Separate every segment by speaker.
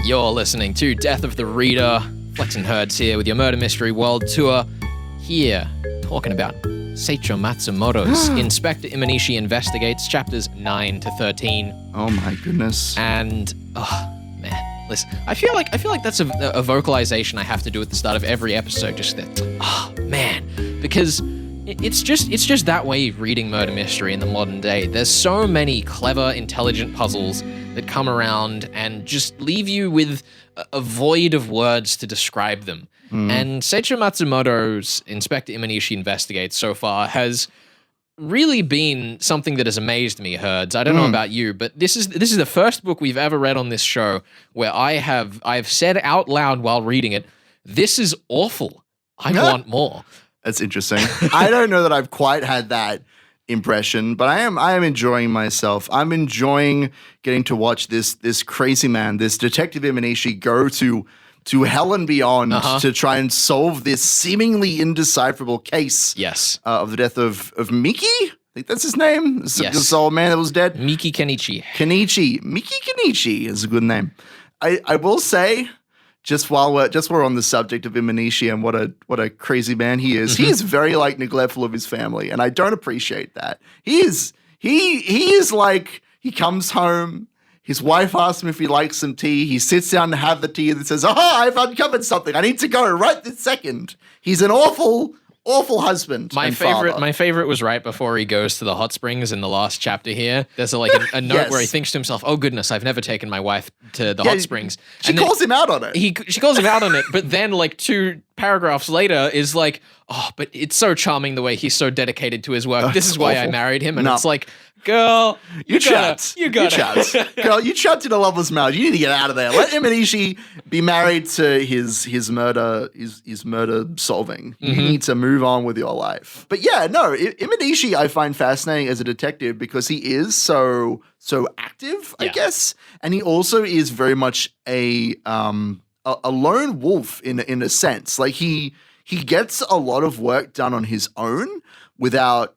Speaker 1: You're listening to Death of the Reader. Flex and Herds here with your Murder Mystery World Tour. Here, talking about Seicho Matsumoto's Inspector Imanishi Investigates, chapters 9 to 13.
Speaker 2: Oh my goodness.
Speaker 1: And, man, listen, I feel like that's a vocalization I have to do at the start of every episode, just that, man, because it's just that way reading murder mystery in the modern day. There's so many clever, intelligent puzzles that come around and just leave you with a void of words to describe them. And Seicho Matsumoto's Inspector Imanishi Investigates so far has really been something that has amazed me, Herds. I don't know about you, but this is the first book we've ever read on this show where I've said out loud while reading it, this is awful. I want more.
Speaker 2: That's interesting. I don't know that I've quite had that impression, but I am enjoying myself. I'm enjoying getting to watch this crazy man, this Detective Imanishi, go to hell and beyond to try and solve this seemingly indecipherable case.
Speaker 1: Yes.
Speaker 2: Of the death of Miki? I think that's his name.
Speaker 1: Yes.
Speaker 2: This old man that was dead.
Speaker 1: Miki Kenichi.
Speaker 2: Miki Kenichi is a good name. I will say, just while we're on the subject of Imanishi and what a crazy man he is very neglectful of his family, and I don't appreciate that. He is like, he comes home, his wife asks him if he likes some tea, he sits down to have the tea and says, I've uncovered something, I need to go right this second. He's an awful husband.
Speaker 1: My favorite was right before he goes to the hot springs in the last chapter here. There's a note where he thinks to himself, oh goodness, I've never taken my wife to the hot springs.
Speaker 2: She calls him out on it.
Speaker 1: She calls him out on it, but then 2 paragraphs later is like, but it's so charming the way he's so dedicated to his work. This is why I married him. And it's like, girl, you got it.
Speaker 2: Girl, you trapped in a lover's marriage. You need to get out of there. Let Imanishi be married to his murder solving. You need to move on with your life. But yeah, no, Imanishi I find fascinating as a detective because he is so active, I guess, and he also is very much a lone wolf in a sense. Like he gets a lot of work done on his own without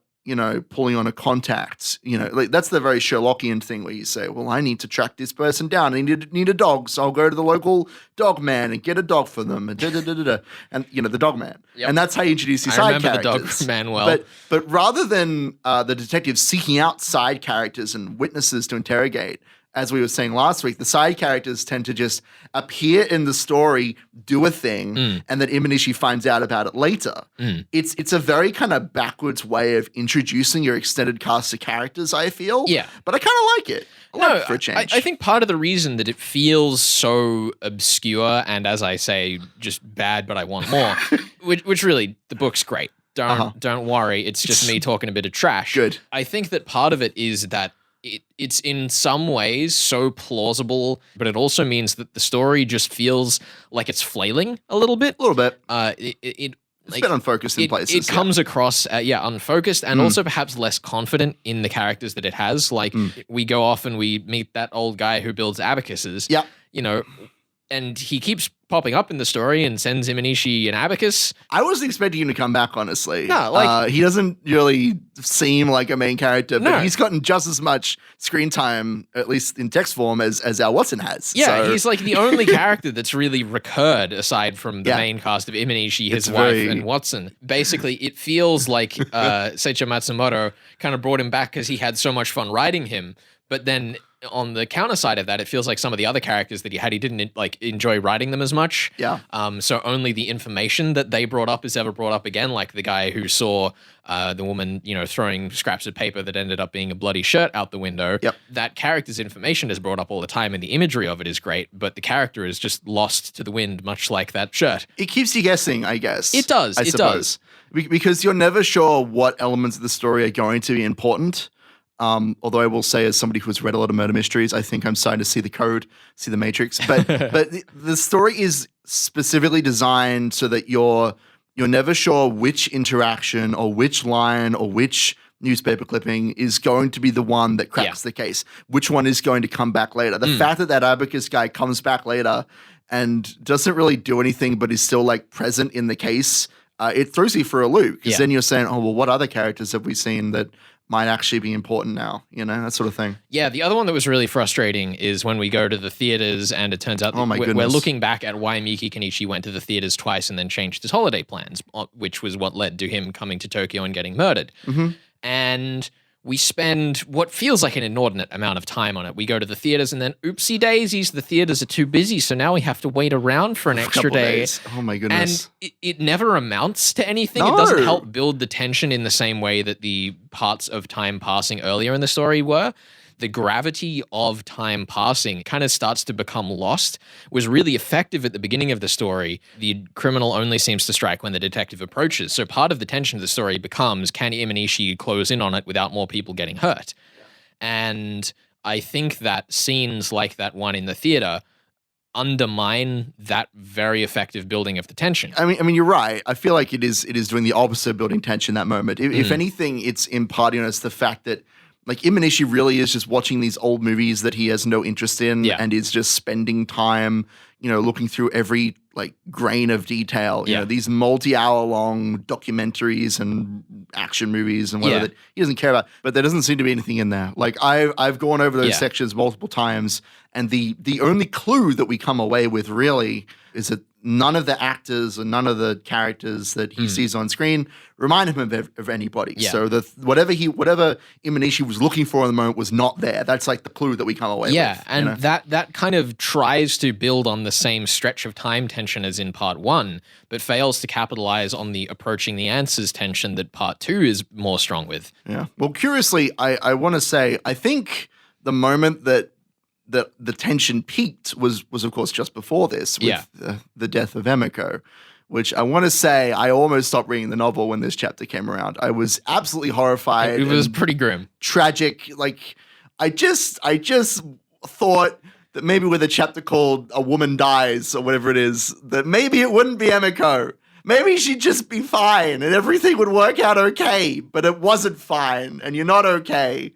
Speaker 2: pulling on a contact, that's the very Sherlockian thing where you say, well, I need to track this person down. I need a dog, so I'll go to the local dog man and get a dog for them, and the dog man. Yep. And that's how you introduce your side characters.
Speaker 1: I remember the dog man well.
Speaker 2: But rather than the detective seeking out side characters and witnesses to interrogate, as we were saying last week, the side characters tend to just appear in the story, do a thing, and then Imanishi finds out about it later. It's a very kind of backwards way of introducing your extended cast of characters, I feel.
Speaker 1: Yeah.
Speaker 2: But I kind of like it. I like it for a change.
Speaker 1: I think part of the reason that it feels so obscure and, as I say, just bad, but I want more, which really, the book's great. Don't worry. It's just me talking a bit of trash.
Speaker 2: Good.
Speaker 1: I think that part of it is that it's in some ways so plausible, but it also means that the story just feels like it's flailing a little bit.
Speaker 2: A little bit.
Speaker 1: It's
Speaker 2: a bit unfocused in places.
Speaker 1: It comes across, unfocused and also perhaps less confident in the characters that it has. We go off and we meet that old guy who builds abacuses.
Speaker 2: Yeah.
Speaker 1: And he keeps popping up in the story and sends Imanishi an abacus.
Speaker 2: I wasn't expecting him to come back, honestly.
Speaker 1: No,
Speaker 2: he doesn't really seem like a main character, but he's gotten just as much screen time, at least in text form, as our Watson has.
Speaker 1: Yeah, he's like the only character that's really recurred aside from the main cast of Imanishi, his wife, and Watson. Basically, it feels like Seicho Matsumoto kind of brought him back because he had so much fun writing him, but then on the counter side of that, it feels like some of the other characters that he didn't enjoy writing them as much.
Speaker 2: Yeah.
Speaker 1: So only the information that they brought up is ever brought up again, like the guy who saw the woman, throwing scraps of paper that ended up being a bloody shirt out the window.
Speaker 2: Yep.
Speaker 1: That character's information is brought up all the time, and the imagery of it is great, but the character is just lost to the wind, much like that shirt.
Speaker 2: It keeps you guessing, I guess.
Speaker 1: It does.
Speaker 2: I suppose. Because you're never sure what elements of the story are going to be important. Although I will say, as somebody who's read a lot of murder mysteries, I think I'm starting to see the code, see the matrix. But the story is specifically designed so that you're never sure which interaction or which line or which newspaper clipping is going to be the one that cracks the case. Which one is going to come back later? The fact that abacus guy comes back later and doesn't really do anything but is still present in the case, it throws you for a loop because then you're saying, oh, well, what other characters have we seen that might actually be important now, that sort of thing.
Speaker 1: Yeah, the other one that was really frustrating is when we go to the theaters and it turns out that we're looking back at why Miki Kenichi went to the theaters twice and then changed his holiday plans, which was what led to him coming to Tokyo and getting murdered. And we spend what feels like an inordinate amount of time on it. We go to the theaters and then, oopsie daisies, the theaters are too busy, so now we have to wait around for an extra day.
Speaker 2: Days. Oh my goodness.
Speaker 1: And it never amounts to anything.
Speaker 2: No.
Speaker 1: It doesn't help build the tension in the same way that the parts of time passing earlier in the story were. The gravity of time passing kind of starts to become lost. It was really effective at the beginning of the story. The criminal only seems to strike when the detective approaches. So part of the tension of the story becomes, can Imanishi close in on it without more people getting hurt? And I think that scenes like that one in the theater undermine that very effective building of the tension.
Speaker 2: I mean, you're right. I feel like it is doing the opposite of building tension in that moment. If anything, it's imparting on us the fact that like Imanishi really is just watching these old movies that he has no interest in and is just spending time, looking through every like grain of detail, these multi-hour long documentaries and action movies and whatever that he doesn't care about, but there doesn't seem to be anything in there. Like I've gone over those sections multiple times, and the only clue that we come away with really is that none of the actors and none of the characters that he sees on screen remind him of anybody. Yeah. So whatever Imanishi was looking for in the moment was not there. That's like the clue that we come away with.
Speaker 1: Yeah, and that kind of tries to build on the same stretch of time tension as in part one, but fails to capitalize on the approaching the answers tension that part two is more strong with.
Speaker 2: Yeah. Well, curiously, I want to say, I think the moment that the tension peaked was of course just before this with the death of Emiko, which I want to say I almost stopped reading the novel when this chapter came around. I was absolutely horrified.
Speaker 1: It was pretty grim.
Speaker 2: Tragic. Like I just thought that maybe with a chapter called A Woman Dies or whatever it is, that maybe it wouldn't be Emiko. Maybe she'd just be fine and everything would work out okay, but it wasn't fine and you're not okay.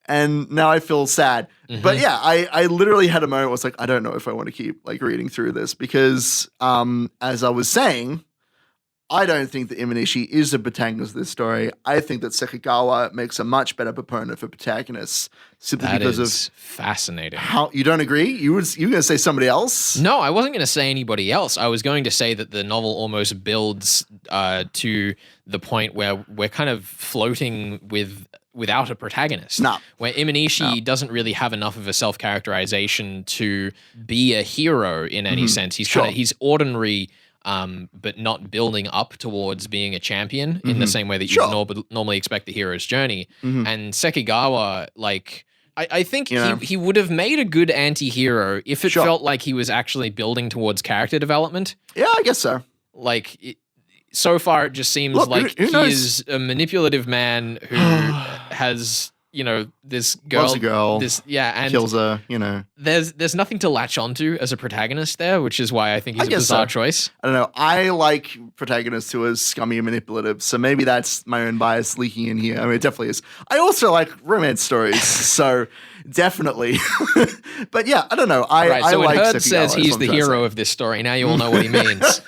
Speaker 2: And now I feel sad. But yeah, I literally had a moment where I was like, I don't know if I want to keep like reading through this because as I was saying, I don't think that Imanishi is the protagonist of this story. I think that Sekigawa makes a much better proponent for protagonists simply because of
Speaker 1: fascinating.
Speaker 2: How you don't agree? You were going to say somebody else?
Speaker 1: No, I wasn't going to say anybody else. I was going to say that the novel almost builds to the point where we're kind of floating without a protagonist.
Speaker 2: No.
Speaker 1: Where Imanishi doesn't really have enough of a self-characterization to be a hero in any sense. He's ordinary, but not building up towards being a champion in the same way that you normally expect the hero's journey. And Sekigawa, like, I think he would have made a good anti-hero if it felt like he was actually building towards character development.
Speaker 2: Yeah, I guess so.
Speaker 1: Like, so far it just seems like he is a manipulative man who has, this girl.
Speaker 2: Loves a girl.
Speaker 1: And
Speaker 2: kills her,
Speaker 1: There's nothing to latch onto as a protagonist there, which is why I think he's a bizarre choice.
Speaker 2: I don't know. I like protagonists who are scummy and manipulative, so maybe that's my own bias leaking in here. I mean, it definitely is. I also like romance stories, so definitely. But yeah, I don't know. I
Speaker 1: so
Speaker 2: like
Speaker 1: when Herd
Speaker 2: Sekigawa,
Speaker 1: says he's the hero of this story, now you all know what he means.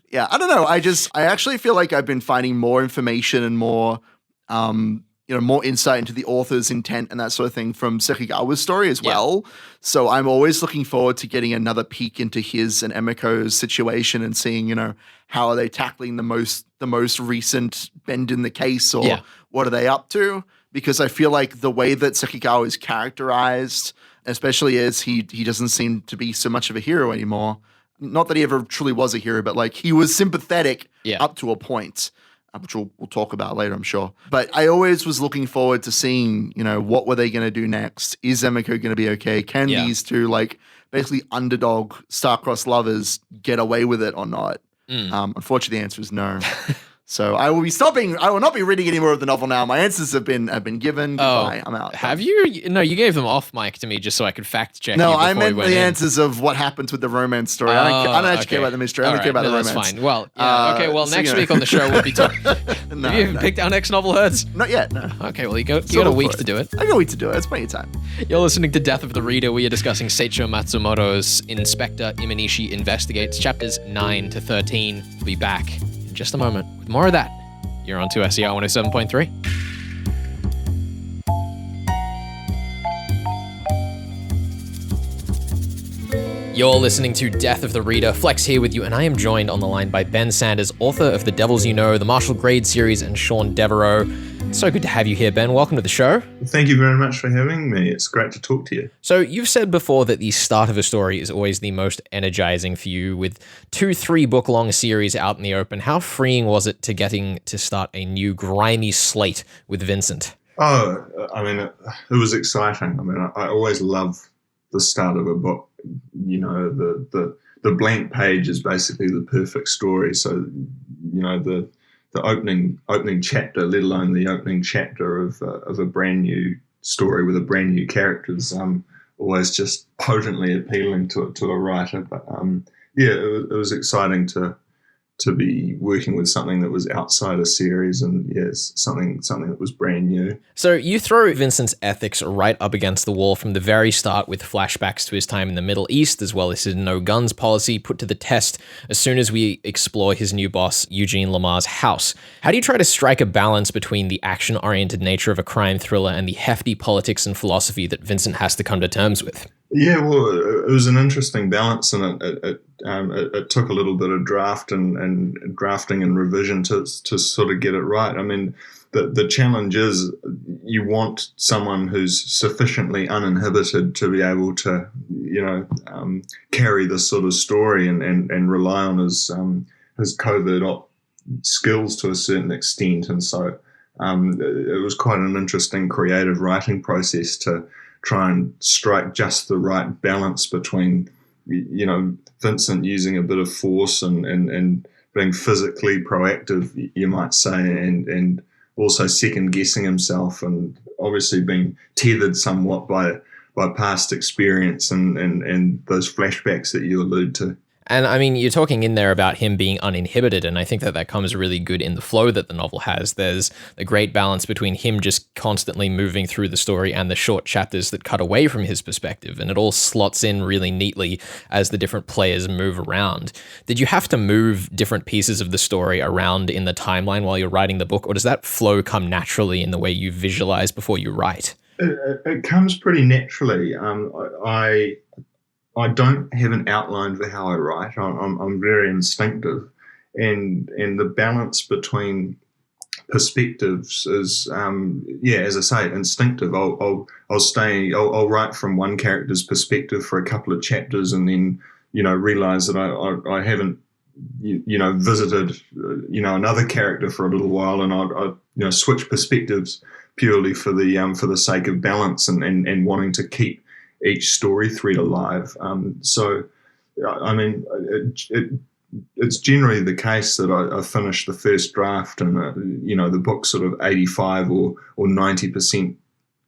Speaker 2: Yeah, I don't know. I actually feel like I've been finding more information and more more insight into the author's intent and that sort of thing from Sekigawa's story as well. So I'm always looking forward to getting another peek into his and Emiko's situation and seeing, how are they tackling the most recent bend in the case, or what are they up to? Because I feel like the way that Sekigawa is characterized, especially as he doesn't seem to be so much of a hero anymore. Not that he ever truly was a hero, but like he was sympathetic up to a point, which we'll talk about later, I'm sure. But I always was looking forward to seeing, what were they going to do next? Is Emiko going to be okay? Can these two, like, basically underdog star-crossed lovers get away with it or not? Unfortunately, the answer is no. So I will be stopping. I will not be reading any more of the novel now. My answers have been given. Goodbye. I'm out.
Speaker 1: Have you? No, you gave them off mic to me just so I could fact check.
Speaker 2: No, I meant the answers of what happens with the romance story. I don't actually care about the mystery. I don't care about the romance.
Speaker 1: That's fine. Well, okay. Well, next week on the show we'll be talking. Have you even picked our next novel, Herds?
Speaker 2: Not yet. No.
Speaker 1: Okay. Well, you got a week to do it.
Speaker 2: I got a week to do it. It's plenty of time.
Speaker 1: You're listening to Death of the Reader. We are discussing Seicho Matsumoto's Inspector Imanishi Investigates, chapters 9 to 13. We'll be back in just a moment with more of that You're on to SER 107.3. You're listening to Death of the Reader. Flex here with you, and I am joined on the line by Ben Sanders, author of The Devils You Know, the Marshall Grade series, and Sean Devereaux. It's so good to have you here, Ben. Welcome to the show.
Speaker 3: Thank you very much for having me. It's great to talk to you.
Speaker 1: So you've said before that the start of a story is always the most energizing for you. With 2-3 book-long series out in the open, how freeing was it to getting to start a new grimy slate with Vincent?
Speaker 3: Oh, I mean, it was exciting. I mean, I always love the start of a book. You know, the blank page is basically the perfect story. So, you know, the opening chapter, let alone the opening chapter of a brand new story with a brand new characters, always just potently appealing to a writer. But yeah, it was exciting to be working with something that was outside a series, and yes, something that was brand new.
Speaker 1: So you throw Vincent's ethics right up against the wall from the very start, with flashbacks to his time in the Middle East, as well as his no guns policy put to the test as soon as we explore his new boss, Eugene Lamar's house. How do you try to strike a balance between the action-oriented nature of a crime thriller and the hefty politics and philosophy that Vincent has to come to terms with?
Speaker 3: Yeah, well, it was an interesting balance, and it took a little bit of drafting and revision to sort of get it right. I mean, the challenge is you want someone who's sufficiently uninhibited to be able to, you know, carry this sort of story and rely on his covert skills to a certain extent. And so it was quite an interesting creative writing process to try and strike just the right balance between, you know, Vincent using a bit of force and being physically proactive, you might say, and also second guessing himself, and obviously being tethered somewhat by past experience and those flashbacks that you allude to.
Speaker 1: And I mean, you're talking in there about him being uninhibited, and I think that comes really good in the flow that the novel has. There's a great balance between him just constantly moving through the story and the short chapters that cut away from his perspective, and it all slots in really neatly as the different players move around. Did you have to move different pieces of the story around in the timeline while you're writing the book, or does that flow come naturally in the way you visualize before you write?
Speaker 3: It comes pretty naturally. I don't have an outline for how I write. I'm very instinctive, and the balance between perspectives is, as I say, instinctive. I'll write from one character's perspective for a couple of chapters, and then, you know, realize that I haven't, you know, visited, you know, another character for a little while, and I you know, switch perspectives purely for the sake of balance and wanting to keep each story thread alive. So, I mean, it's generally the case that I finish the first draft and, you know, the book's sort of 85 or 90%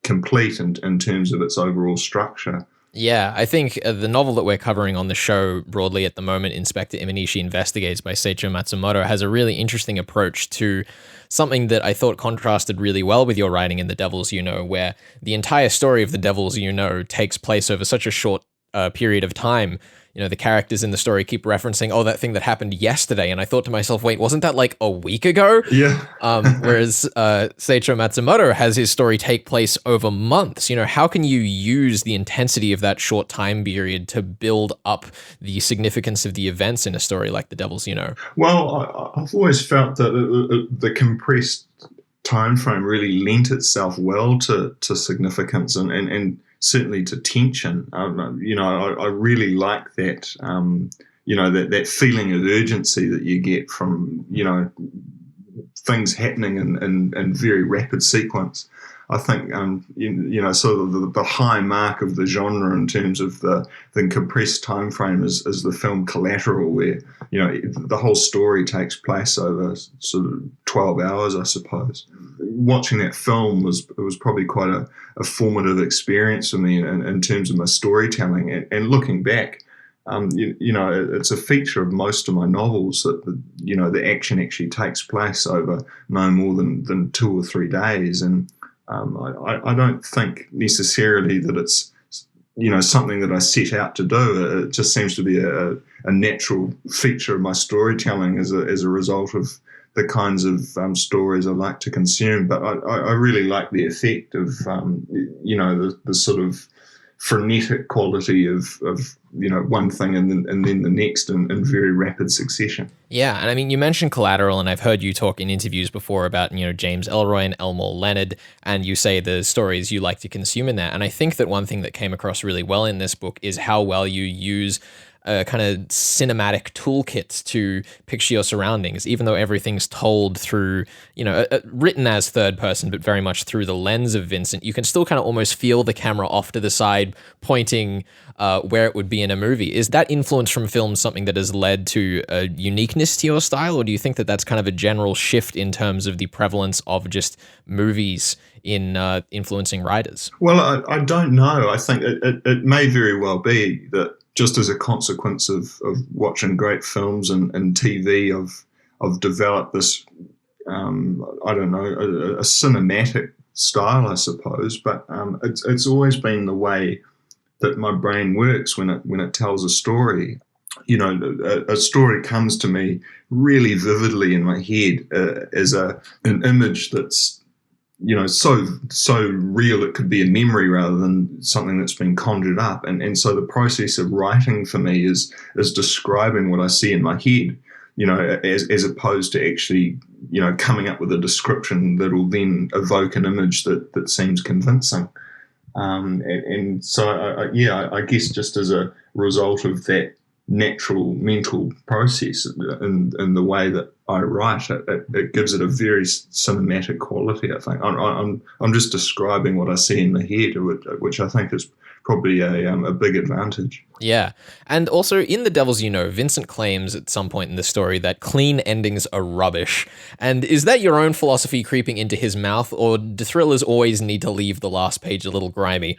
Speaker 3: complete in terms of its overall structure.
Speaker 1: Yeah, I think the novel that we're covering on the show broadly at the moment, Inspector Imanishi Investigates by Seicho Matsumoto, has a really interesting approach to something that I thought contrasted really well with your writing in The Devils You Know, where the entire story of The Devils You Know takes place over such a short period of time. You know, the characters in the story keep referencing, oh, that thing that happened yesterday. And I thought to myself, wait, wasn't that like a week ago?
Speaker 3: Yeah.
Speaker 1: Whereas Seicho Matsumoto has his story take place over months. You know, how can you use the intensity of that short time period to build up the significance of the events in a story like The Devils You Know?
Speaker 3: Well, I've always felt that the compressed time frame really lent itself well to significance and certainly to tension. You know, I really like that, you know, that feeling of urgency that you get from, you know, things happening in very rapid sequence. I think, you know, sort of the high mark of the genre in terms of the compressed time frame is the film Collateral, where, you know, the whole story takes place over sort of 12 hours, I suppose. Watching that film was probably quite a formative experience for me in terms of my storytelling. And looking back, you know, it's a feature of most of my novels that, you know, the action actually takes place over no more than 2 or 3 days. And I don't think necessarily that it's, you know, something that I set out to do. It just seems to be a natural feature of my storytelling as a result of the kinds of stories I like to consume. But I really like the effect of the sort of frenetic quality of one thing and then the next in very rapid succession.
Speaker 1: Yeah, and I mean, you mentioned Collateral, and I've heard you talk in interviews before about, James Ellroy and Elmore Leonard, and you say the stories you like to consume in that. And I think that one thing that came across really well in this book is how well you use a kind of cinematic toolkit to picture your surroundings, even though everything's told through, written as third person, but very much through the lens of Vincent. You can still kind of almost feel the camera off to the side, pointing where it would be in a movie. Is that influence from film something that has led to a uniqueness to your style, or do you think that that's kind of a general shift in terms of the prevalence of just movies in influencing writers?
Speaker 3: Well, I don't know. I think it may very well be that just as a consequence of watching great films and TV, I've developed this, a cinematic style, I suppose. But it's always been the way that my brain works when it tells a story. A story comes to me really vividly in my head as an image that's so real it could be a memory rather than something that's been conjured up. And so the process of writing for me is describing what I see in my head, as opposed to actually, coming up with a description that will then evoke an image that seems convincing. And so, I guess just as a result of that natural mental process in the way that I write, it gives it a very cinematic quality. I think I'm just describing what I see in the head, which I think is probably a big advantage.
Speaker 1: Yeah. And also in The Devils You Know, Vincent claims at some point in the story that clean endings are rubbish. And is that your own philosophy creeping into his mouth, or do thrillers always need to leave the last page a little grimy?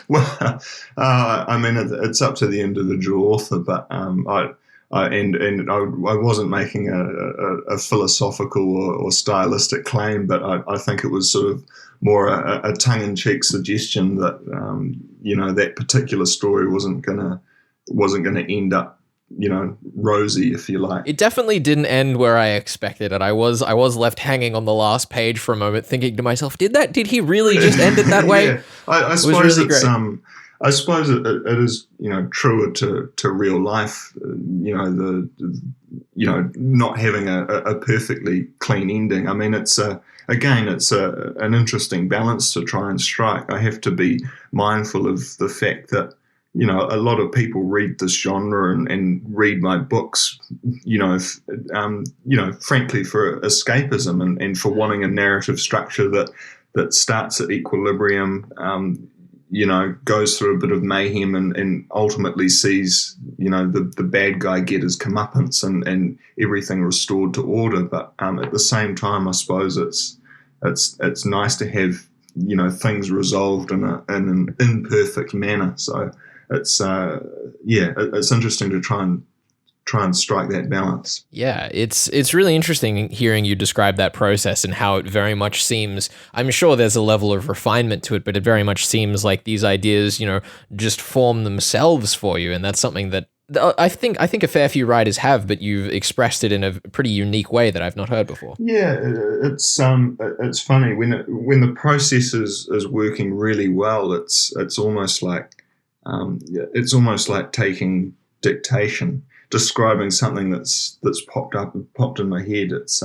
Speaker 3: Well, it's up to the individual author, but I wasn't making a philosophical or stylistic claim, but I think it was sort of more a tongue-in-cheek suggestion that that particular story wasn't gonna end up rosy, if you like.
Speaker 1: It definitely didn't end where I expected it. I was left hanging on the last page for a moment, thinking to myself, did he really just end it that way?
Speaker 3: Yeah. I suppose really it's great. I suppose it is, truer to real life, not having a perfectly clean ending. I mean, it's an interesting balance to try and strike. I have to be mindful of the fact that, a lot of people read this genre and read my books, frankly for escapism and for wanting a narrative structure that starts at equilibrium, goes through a bit of mayhem and ultimately sees, the bad guy get his comeuppance and everything restored to order. But at the same time, I suppose it's nice to have, things resolved in an imperfect manner. So it's interesting to try and strike that balance.
Speaker 1: Yeah, it's really interesting hearing you describe that process and how it very much seems, I'm sure there's a level of refinement to it, but it very much seems like these ideas, just form themselves for you. And that's something that I think a fair few writers have, but you've expressed it in a pretty unique way that I've not heard before.
Speaker 3: Yeah, it's funny when the process is working really well. It's almost like taking dictation, describing something that's popped in my head. It's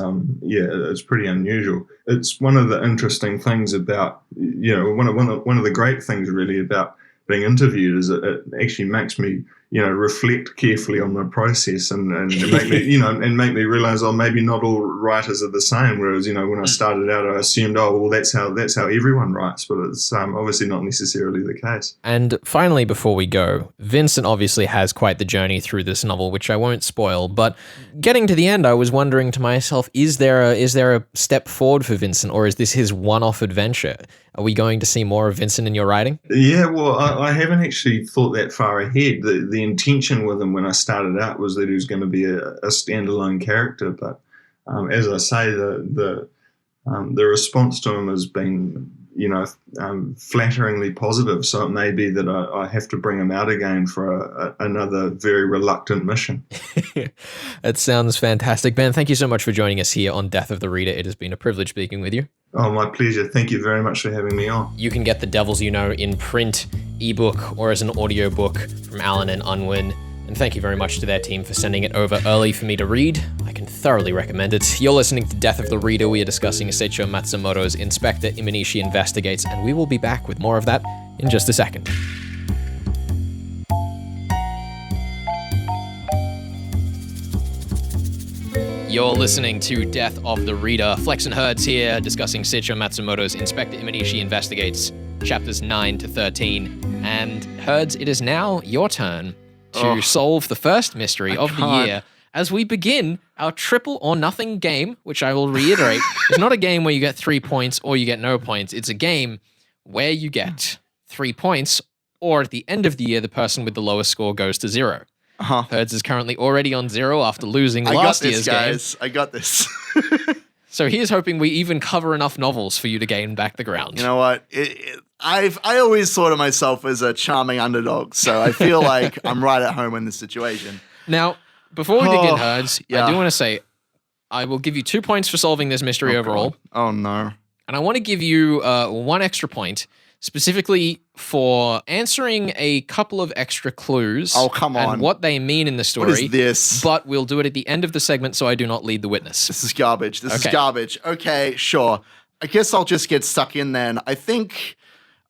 Speaker 3: pretty unusual. It's one of the interesting things about one of the great things really about being interviewed is it actually makes me reflect carefully on my process and make me make me realize maybe not all writers are the same. Whereas when I started out, I assumed that's how everyone writes, but it's obviously not necessarily the case.
Speaker 1: And finally, before we go, Vincent obviously has quite the journey through this novel, which I won't spoil. But getting to the end, I was wondering to myself, is there a step forward for Vincent, or is this his one-off adventure? Are we going to see more of Vincent in your writing?
Speaker 3: Yeah, well, I haven't actually thought that far ahead. The intention with him when I started out was that he was going to be a standalone character, but as I say, the response to him has been flatteringly positive. So it may be that I have to bring him out again for another very reluctant mission.
Speaker 1: That sounds fantastic. Ben, thank you so much for joining us here on Death of the Reader. It has been a privilege speaking with you.
Speaker 3: Oh, my pleasure. Thank you very much for having me on.
Speaker 1: You can get The Devils You Know in print, ebook, or as an audiobook from Alan and Unwin. And thank you very much to their team for sending it over early for me to read. I can thoroughly recommend it. You're listening to Death of the Reader. We are discussing Seicho Matsumoto's Inspector Imanishi Investigates, and we will be back with more of that in just a second. You're listening to Death of the Reader. Flex and Herds here, discussing Seicho Matsumoto's Inspector Imanishi Investigates, chapters 9 to 13. And Herds, it is now your turn to solve the first mystery of the year as we begin our triple or nothing game, which I will reiterate, is not a game where you get 3 points or you get no points. It's a game where you get 3 points, or at the end of the year, the person with the lowest score goes to 0. Herds is currently already on 0 after losing last year's game.
Speaker 2: I got this.
Speaker 1: So he is hoping we even cover enough novels for you to gain back the ground.
Speaker 2: You know what? I always thought of myself as a charming underdog, so I feel like I'm right at home in this situation.
Speaker 1: Now, before we begin, Herds, I do want to say I will give you 2 points for solving this mystery overall.
Speaker 2: God. Oh, no.
Speaker 1: And I want to give you 1 extra point specifically for answering a couple of extra clues.
Speaker 2: Oh, come on.
Speaker 1: And what they mean in the story.
Speaker 2: What is this?
Speaker 1: But we'll do it at the end of the segment so I do not lead the witness.
Speaker 2: This is garbage. This is garbage. Okay, sure. I guess I'll just get stuck in then. I think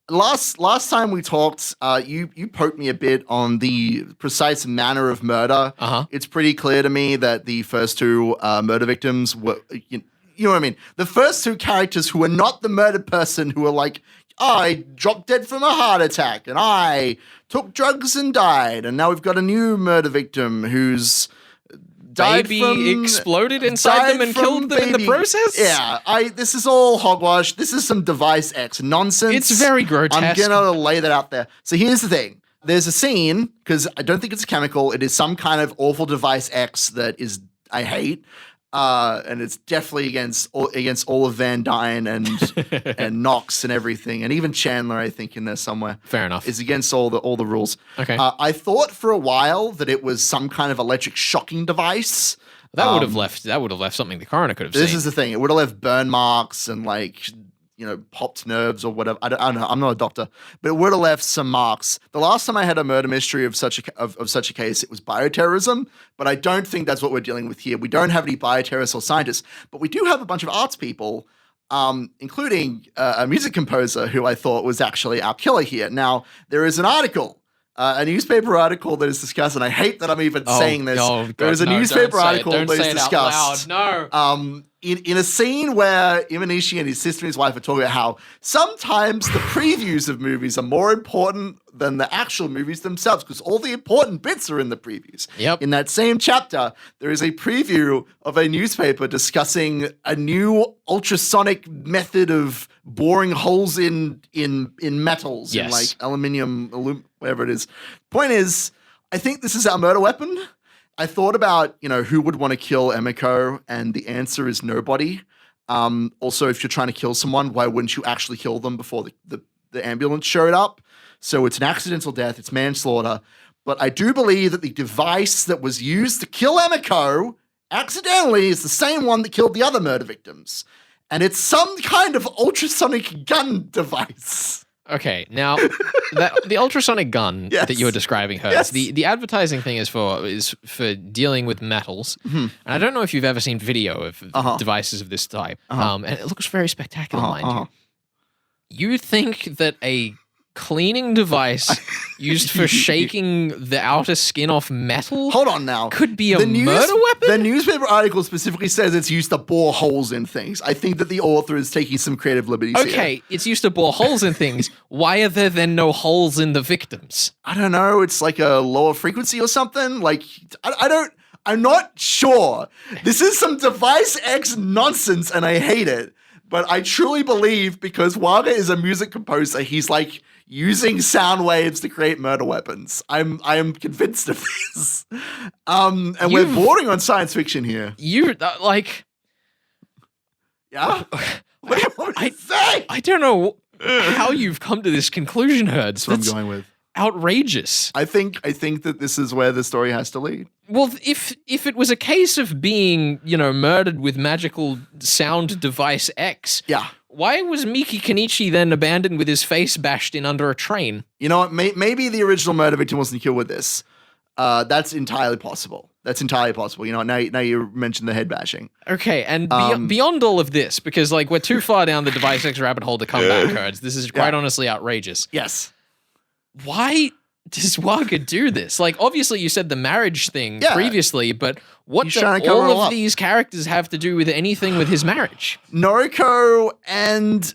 Speaker 2: last time we talked, you poked me a bit on the precise manner of murder. It's pretty clear to me that the first 2 murder victims were, you know what I mean? The first 2 characters who were not the murdered person, who were like, I dropped dead from a heart attack, and I took drugs and died, and now we've got a new murder victim who's died
Speaker 1: exploded inside them and killed them in the process?
Speaker 2: Yeah, this is all hogwash. This is some Device X nonsense.
Speaker 1: It's very grotesque.
Speaker 2: I'm gonna lay that out there. So here's the thing. There's a scene, because I don't think it's a chemical, it is some kind of awful Device X that I hate. And it's definitely against all of Van Dyne and Knox and everything, and even Chandler, I think, in there somewhere.
Speaker 1: Fair enough.
Speaker 2: Is against all the rules.
Speaker 1: Okay.
Speaker 2: I thought for a while that it was some kind of electric shocking device.
Speaker 1: That would have left something the coroner could have seen.
Speaker 2: This is the thing. It would have left burn marks and popped nerves or whatever. I don't know. I'm not a doctor, but it would have left some marks. The last time I had a murder mystery of such a case, it was bioterrorism, but I don't think that's what we're dealing with here. We don't have any bioterrorists or scientists, but we do have a bunch of arts people, including a music composer who I thought was actually our killer here. Now, there is an article, a newspaper article that is discussed, and I hate that I'm even saying this. There is a newspaper article that is discussed.
Speaker 1: No.
Speaker 2: In a scene where Imanishi and his sister and his wife are talking about how sometimes the previews of movies are more important than the actual movies themselves, because all the important bits are in the previews.
Speaker 1: Yep.
Speaker 2: In that same chapter, there is a preview of a newspaper discussing a new ultrasonic method of boring holes in metals, in like aluminium, whatever it is. Point is, I think this is our murder weapon. I thought about, who would want to kill Emiko, and the answer is nobody. Also, if you're trying to kill someone, why wouldn't you actually kill them before the ambulance showed up? So it's an accidental death, it's manslaughter. But I do believe that the device that was used to kill Emiko accidentally is the same one that killed the other murder victims. And it's some kind of ultrasonic gun device.
Speaker 1: Okay, now the ultrasonic gun that you're describing, Hertz, the advertising thing is for dealing with metals. And I don't know if you've ever seen video of devices of this type. And it looks very spectacular, mind you. You think that a cleaning device used for shaking the outer skin off metal
Speaker 2: Hold on now.
Speaker 1: could be a murder weapon?
Speaker 2: The newspaper article specifically says it's used to bore holes in things. I think that the author is taking some creative liberties here.
Speaker 1: Okay, it's used to bore holes in things. Why are there then no holes in the victims?
Speaker 2: I don't know. It's like a lower frequency or something. Like, I'm not sure. This is some Device X nonsense and I hate it. But I truly believe, because Waga is a music composer, he's like using sound waves to create murder weapons. I am convinced of this. And we're bordering on science fiction here.
Speaker 1: Yeah?
Speaker 2: What do you want me to say?
Speaker 1: I don't know. how you've come to this conclusion, Herds.
Speaker 2: That's what I'm going with.
Speaker 1: Outrageous.
Speaker 2: I think that this is where the story has to lead.
Speaker 1: Well, if it was a case of being, murdered with magical sound device X,
Speaker 2: Yeah.
Speaker 1: why was Miki Kenichi then abandoned with his face bashed in under a train?
Speaker 2: You know what? Maybe the original murder victim wasn't killed with this. That's entirely possible. Now you mentioned the head bashing.
Speaker 1: Okay, and beyond all of this, because we're too far down the device X rabbit hole to come back, Herds. This is quite honestly outrageous.
Speaker 2: Yes.
Speaker 1: Why does Waga do this? Obviously you said the marriage thing previously, but what do all of these characters have to do with anything with his marriage?
Speaker 2: Noriko and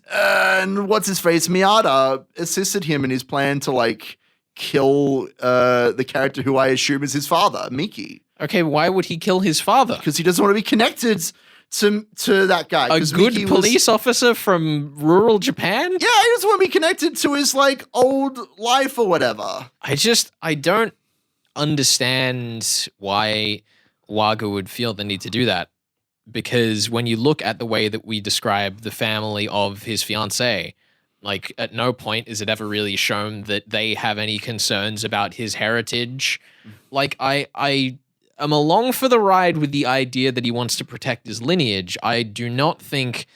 Speaker 2: what's his face, Miyata, assisted him in his plan to kill the character who I assume is his father, Miki.
Speaker 1: Okay, why would he kill his father?
Speaker 2: Because he doesn't want to be connected to that guy.
Speaker 1: A good police officer from rural Japan?
Speaker 2: Yeah, he doesn't want to be connected to his old life or whatever.
Speaker 1: I don't understand why Waga would feel the need to do that. Because when you look at the way that we describe the family of his fiancée, at no point is it ever really shown that they have any concerns about his heritage. I'm along for the ride with the idea that he wants to protect his lineage. I do not think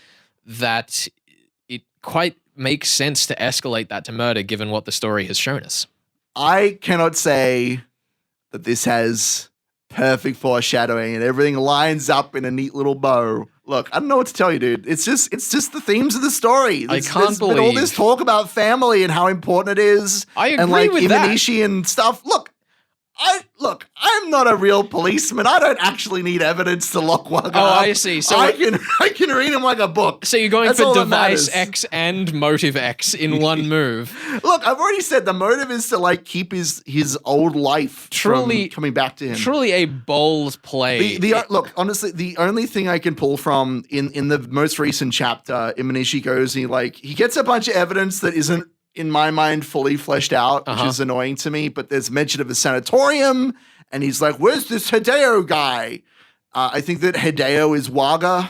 Speaker 1: that it quite makes sense to escalate that to murder given what the story has shown us.
Speaker 2: I cannot say that this has perfect foreshadowing and everything lines up in a neat little bow. Look, I don't know what to tell you, dude. It's just the themes of the story.
Speaker 1: I can't believe
Speaker 2: all this talk about family and how important it is.
Speaker 1: I agree with
Speaker 2: Imanishi and stuff. I'm not a real policeman. I don't actually need evidence to lock Waga up.
Speaker 1: I see. So
Speaker 2: I can read him like a book.
Speaker 1: So you're going
Speaker 2: That's
Speaker 1: for
Speaker 2: all that
Speaker 1: device
Speaker 2: matters.
Speaker 1: X and motive X in one move.
Speaker 2: Look, I've already said the motive is to keep his old life from coming back to him.
Speaker 1: Truly a bold play.
Speaker 2: Look, honestly, the only thing I can pull from in the most recent chapter, Imanishi goes and he gets a bunch of evidence that isn't, in my mind, fully fleshed out, which is annoying to me. But there's mention of a sanatorium, and he's like, "Where's this Hideo guy?" I think that Hideo is Waga,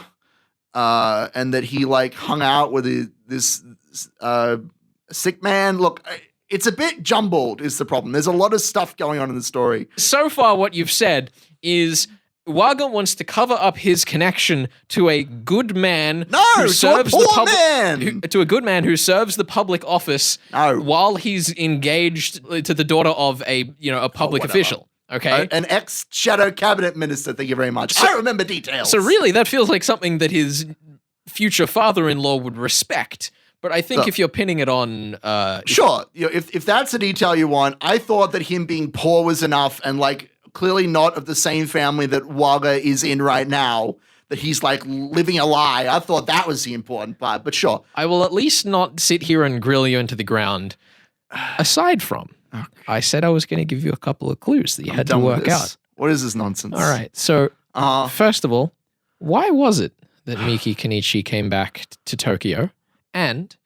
Speaker 2: and that he hung out with this sick man. Look, it's a bit jumbled. Is the problem? There's a lot of stuff going on in the story.
Speaker 1: So far, what you've said is Waga wants to cover up his connection to a good man who serves the public. To a good man who serves the public office while he's engaged to the daughter of a public official. Okay,
Speaker 2: an ex-shadow cabinet minister. Thank you very much. I remember details.
Speaker 1: So really, that feels like something that his future father-in-law would respect. But I think if you're pinning it on,
Speaker 2: sure, if that's a detail you want, I thought that him being poor was enough, and clearly not of the same family that Waga is in right now, that he's living a lie. I thought that was the important part, but sure.
Speaker 1: I will at least not sit here and grill you into the ground. Aside from, I said I was going to give you a couple of clues that you had to work out.
Speaker 2: What is this nonsense?
Speaker 1: All right. So, first of all, why was it that Miki Kenichi came back to Tokyo? And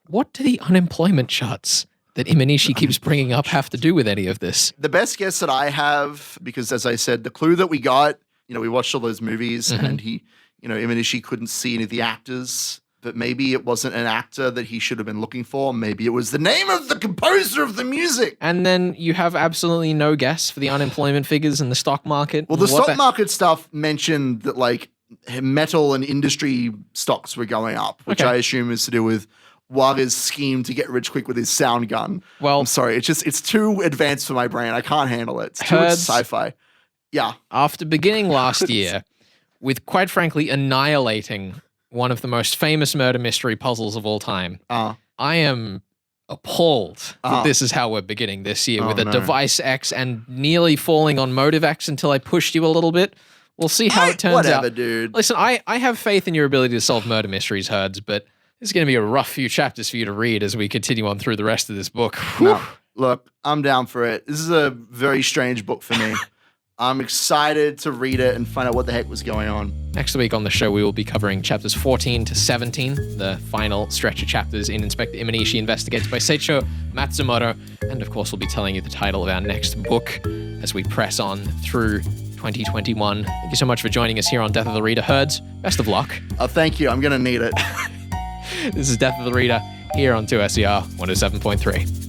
Speaker 1: what do the unemployment charts that Imanishi keeps bringing up have to do with any of this?
Speaker 2: The best guess that I have, because as I said, the clue that we got, we watched all those movies and Imanishi couldn't see any of the actors, but maybe it wasn't an actor that he should have been looking for. Maybe it was the name of the composer of the music.
Speaker 1: And then you have absolutely no guess for the unemployment figures in the stock market.
Speaker 2: Well, the stock market stuff mentioned that metal and industry stocks were going up, which I assume is to do with Waga's scheme to get rich quick with his sound gun.
Speaker 1: Well,
Speaker 2: I'm sorry. It's too advanced for my brain. I can't handle it. It's too much sci-fi. Yeah.
Speaker 1: After beginning last year with, quite frankly, annihilating one of the most famous murder mystery puzzles of all time, I am appalled that this is how we're beginning this year with a device X and nearly falling on motive X until I pushed you a little bit. We'll see how it turns out.
Speaker 2: Whatever, dude.
Speaker 1: Listen, I have faith in your ability to solve murder mysteries, Herds, but it's going to be a rough few chapters for you to read as we continue on through the rest of this book.
Speaker 2: No, look, I'm down for it. This is a very strange book for me. I'm excited to read it and find out what the heck was going on.
Speaker 1: Next week on the show, we will be covering chapters 14 to 17, the final stretch of chapters in Inspector Imanishi Investigates by Seicho Matsumoto. And of course, we'll be telling you the title of our next book as we press on through 2021. Thank you so much for joining us here on Death of the Reader. Herds, best of luck.
Speaker 2: Thank you. I'm going to need it.
Speaker 1: This is Death of the Reader. here on 2SER 107.3.